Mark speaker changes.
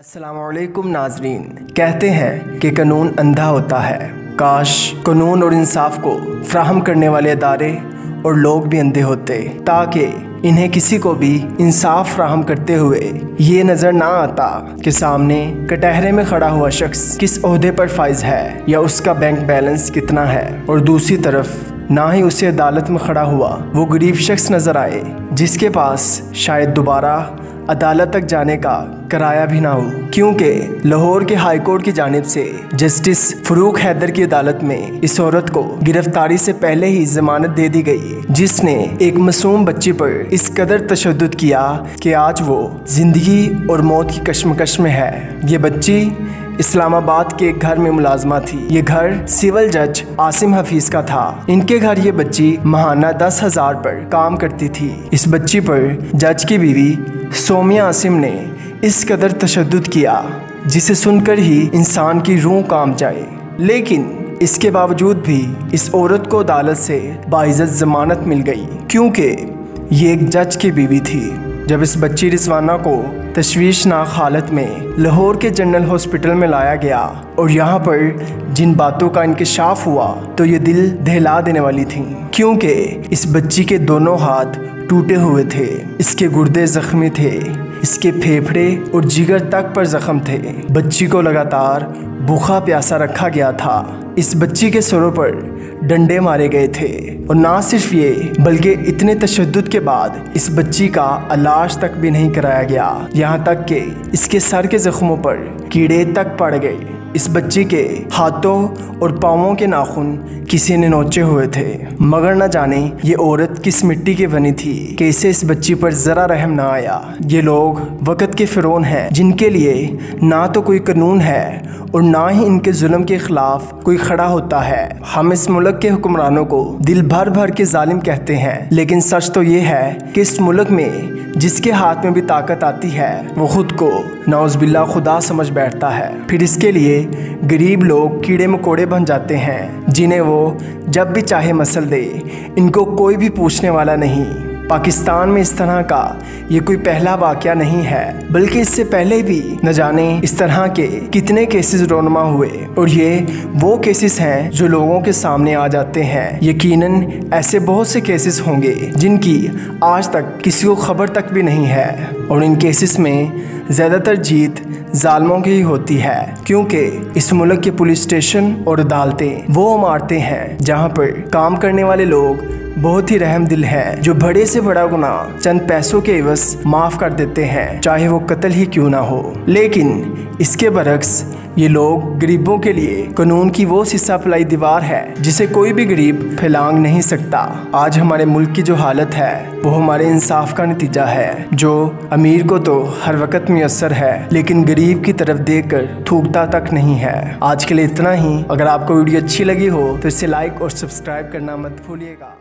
Speaker 1: अस्सलामुअलैकुम नाजरीन। कहते हैं कि कानून अंधा होता है। काश कानून और इंसाफ को फ्राहम करने वाले अदारे और लोग भी अंधे होते, ताकि इन्हें किसी को भी इंसाफ फ्राहम करते हुए ये नज़र ना आता कि सामने कटहरे में खड़ा हुआ शख्स किस ओहदे पर फाइज है या उसका बैंक बैलेंस कितना है, और दूसरी तरफ ना ही उसे अदालत में खड़ा हुआ वो गरीब शख्स नज़र आए जिसके पास शायद दोबारा अदालत तक जाने का किराया भी ना हो, क्योंकि लाहौर के हाई कोर्ट की जानिब से जस्टिस फरूक हैदर की अदालत में इस औरत को गिरफ्तारी से पहले ही जमानत दे दी गई, जिसने एक मासूम बच्ची पर इस कदर तशद्दुद किया कि आज वो जिंदगी और मौत की कश्मकश में है। ये बच्ची इस्लामाबाद के एक घर में मुलाजमा थी। ये घर सिविल जज आसिम हफीज का था। इनके घर ये बच्ची महाना 10,000 पर काम करती थी। इस बच्ची पर जज की बीवी सोमिया आसिम ने इस कदर तशद्दुद किया जिसे सुनकर ही इंसान की रूह कांप जाए, लेकिन इसके बावजूद भी इस औरत को अदालत से बाइज्जत जमानत मिल गई, क्योंकि ये एक जज की बीवी थी। जब इस बच्ची रिजवाना को तशवीशनाक हालत में लाहौर के जनरल हॉस्पिटल में लाया गया और यहाँ पर जिन बातों का इंकशाफ हुआ तो ये दिल दहला देने वाली थी, क्योंकि इस बच्ची के दोनों हाथ टूटे हुए थे, इसके गुर्दे जख्मी थे, इसके फेफड़े और जिगर तक पर जख्म थे। बच्ची को लगातार भूखा प्यासा रखा गया था। इस बच्ची के सरों पर डंडे मारे गए थे, और ना सिर्फ ये बल्कि इतने तशद्दुद के बाद इस बच्ची का इलाज तक भी नहीं कराया गया, यहाँ तक कि इसके सर के जख्मों पर कीड़े तक पड़ गए। इस बच्ची के हाथों और पाँवों के नाखून किसी ने नोचे हुए थे, मगर न जाने ये औरत किस मिट्टी की बनी थी कि इसे इस बच्ची पर ज़रा रहम ना आया। ये लोग वक़्त के फ़िरौन हैं, जिनके लिए ना तो कोई कानून है और ना ही इनके जुल्म के ख़िलाफ़ कोई खड़ा होता है। हम इस मुल्क के हुक्मरानों को दिल भर भर के जालिम कहते हैं, लेकिन सच तो ये है कि इस मुल्क में जिसके हाथ में भी ताकत आती है वो खुद को नाउज़ुबिल्लाह खुदा समझ बैठता है। फिर इसके लिए गरीब लोग कीड़े मकोड़े बन जाते हैं, जिन्हें वो जब भी चाहे मसल दे। इनको कोई भी पूछने वाला नहीं। पाकिस्तान में इस तरह का ये कोई पहला वाक़या नहीं है, बल्कि इससे पहले भी न जाने इस तरह के कितने केसेस रोनमा हुए, और ये वो केसेस हैं जो लोगों के सामने आ जाते हैं। यकीनन ऐसे बहुत से केसेस होंगे जिनकी आज तक किसी को खबर तक भी नहीं है, और इन केसेस में ज़्यादातर जीत जालिमों की ही होती है, क्योंकि इस मुल्क के पुलिस स्टेशन और अदालतें वो इमारतें हैं जहाँ पर काम करने वाले लोग बहुत ही रहमदिल हैं, जो बड़े से बड़ा गुनाह चंद पैसों के एवज माफ़ कर देते हैं, चाहे वो कत्ल ही क्यों ना हो। लेकिन इसके बरक्स ये लोग गरीबों के लिए कानून की वो सिसा फलाई दीवार है जिसे कोई भी गरीब फैलांग नहीं सकता। आज हमारे मुल्क की जो हालत है वो हमारे इंसाफ का नतीजा है, जो अमीर को तो हर वक्त मुयस्सर है, लेकिन गरीब की तरफ देखकर थूकता तक नहीं है। आज के लिए इतना ही। अगर आपको वीडियो अच्छी लगी हो तो इसे लाइक और सब्सक्राइब करना मत भूलिएगा।